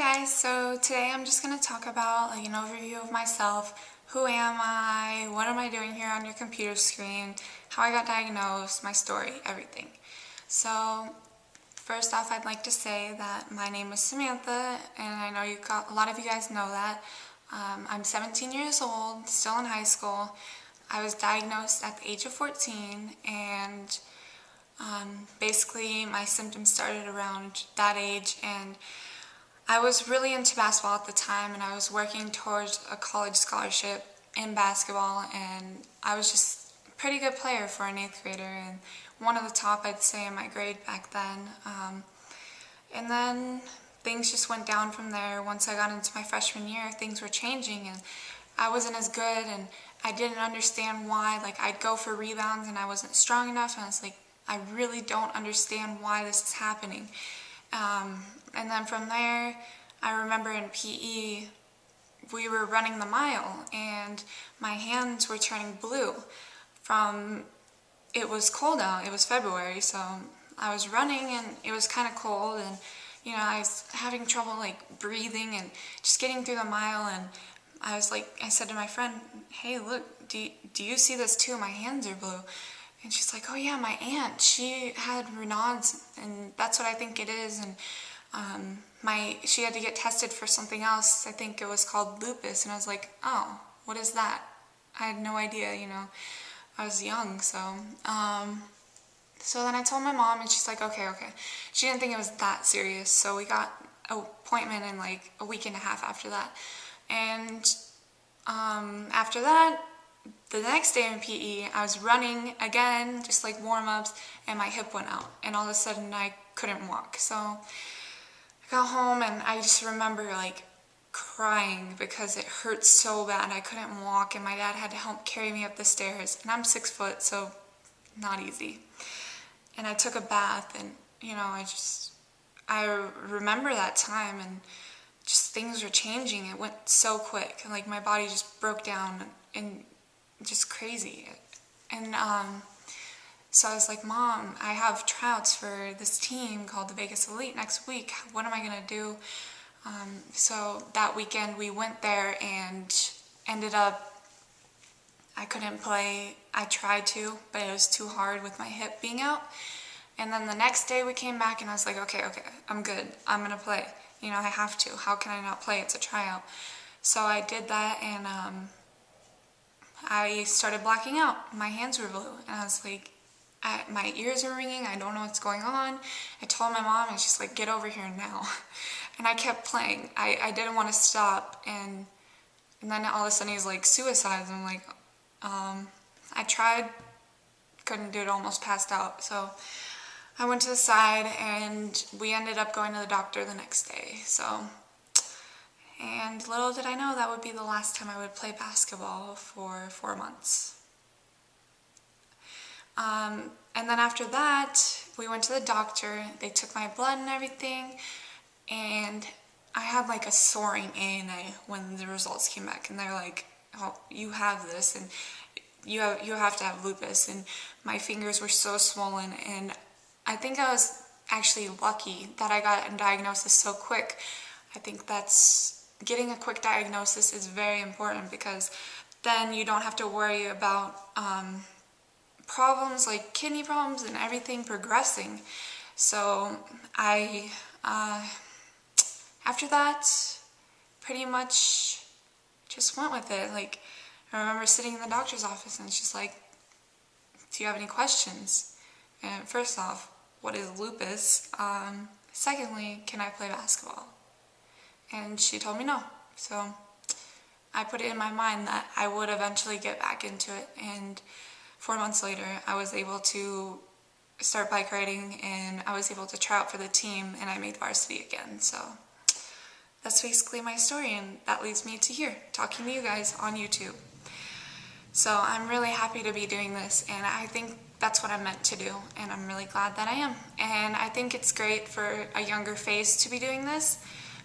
guys, so today I'm just going to talk about an overview of myself. Who am I? What am I doing here on your computer screen? How I got diagnosed, my story, everything. So first off, I'd like to say that my name is Samantha, and I know a lot of you guys know that. I'm 17 years old, still in high school. I was diagnosed at the age of 14, and basically my symptoms started around that age, and I was really into basketball at the time, and I was working towards a college scholarship in basketball, and I was just a pretty good player for an 8th grader, and one of the top, I'd say, in my grade back then. And then things just went down from there. Once I got into my freshman year, things were changing, and I wasn't as good, and I didn't understand why. Like, I'd go for rebounds, and I wasn't strong enough, and I was like, I really don't understand why this is happening. And then from there, I remember in PE, we were running the mile, and my hands were turning blue it was cold out, it was February, so I was running, and it was kind of cold, and I was having trouble breathing and just getting through the mile, and I said to my friend, hey, look, do you see this too? My hands are blue. And she's like, oh yeah, my aunt, she had Raynaud's, and that's what I think it is, and she had to get tested for something else. I think it was called lupus, and I was like, oh, what is that? I had no idea, I was young, so then I told my mom, and she's like, okay. She didn't think it was that serious, so we got an appointment in a week and a half after that, and after that, the next day in PE, I was running again, just warm-ups, and my hip went out, and all of a sudden I couldn't walk. So I got home, and I just remember crying because it hurt so bad. I couldn't walk, and my dad had to help carry me up the stairs, and I'm 6 foot, so not easy. And I took a bath, and I remember that time, and just things were changing. It went so quick, and my body just broke down, and just crazy. And so I was like, Mom, I have tryouts for this team called the Vegas Elite next week. What am I gonna do? So that weekend we went there, and ended up, I couldn't play. I tried to, but it was too hard with my hip being out. And then the next day we came back, and I was like, okay, I'm good. I'm gonna play. I have to. How can I not play? It's a tryout. So I did that, and I started blacking out. My hands were blue, and I was like, my ears are ringing, I don't know what's going on. I told my mom, and she's like, get over here now. And I kept playing. I didn't want to stop, and then all of a sudden he's like, suicide. And I'm like, I tried, couldn't do it, almost passed out. So I went to the side, and we ended up going to the doctor the next day. And little did I know that would be the last time I would play basketball for 4 months. And then after that, we went to the doctor. They took my blood and everything, and I had a soaring ANA when the results came back, and they're like, oh, you have this, and you have to have lupus, and my fingers were so swollen, and I think I was actually lucky that I got a diagnosis so quick. I think getting a quick diagnosis is very important, because then you don't have to worry about problems like kidney problems and everything progressing. So after that, pretty much just went with it. I remember sitting in the doctor's office, and she's like, do you have any questions? And first off, what is lupus? Secondly, can I play basketball? And she told me no. So I put it in my mind that I would eventually get back into it, and 4 months later I was able to start bike riding, and I was able to try out for the team, and I made varsity again. So that's basically my story, and that leads me to here, talking to you guys on YouTube. So I'm really happy to be doing this, and I think that's what I'm meant to do, and I'm really glad that I am. And I think it's great for a younger face to be doing this,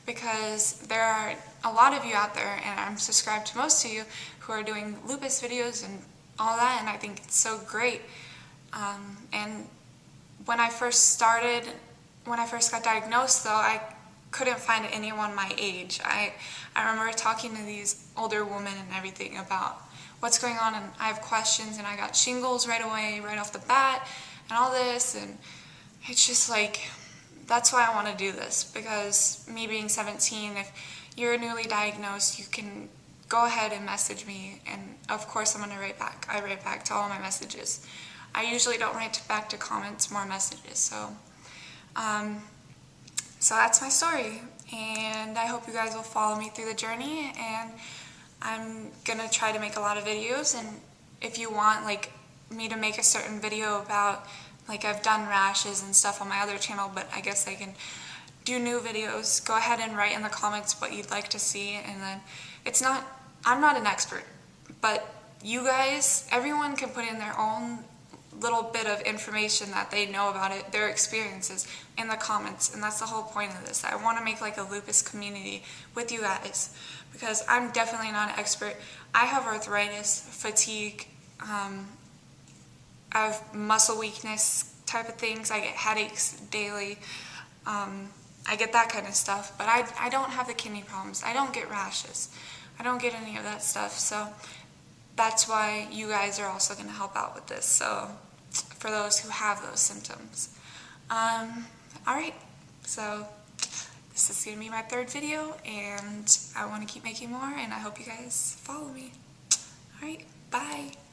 because there are a lot of you out there, and I'm subscribed to most of you, who are doing lupus videos and all that, and I think it's so great. And when I first got diagnosed, though, I couldn't find anyone my age. I remember talking to these older women and everything about what's going on, and I have questions, and I got shingles right away, right off the bat, and all this, and it's just like, that's why I want to do this, because me being 17, if you're newly diagnosed, you can go ahead and message me, and of course I'm going to write back. I write back to all my messages. I usually don't write back to comments, more messages, so that's my story, and I hope you guys will follow me through the journey, and I'm gonna try to make a lot of videos, and if you want like me to make a certain video about, like, I've done rashes and stuff on my other channel, but I guess I can do new videos, go ahead and write in the comments what you'd like to see, and then I'm not an expert, but you guys, everyone can put in their own little bit of information that they know about it, their experiences, in the comments, and that's the whole point of this. I want to make like a lupus community with you guys, because I'm definitely not an expert. I have arthritis, fatigue, I have muscle weakness type of things, I get headaches daily, I get that kind of stuff, but I don't have the kidney problems, I don't get rashes, I don't get any of that stuff, so that's why you guys are also going to help out with this, so for those who have those symptoms. Alright, so this is going to be my third video, and I want to keep making more, and I hope you guys follow me. Alright, bye!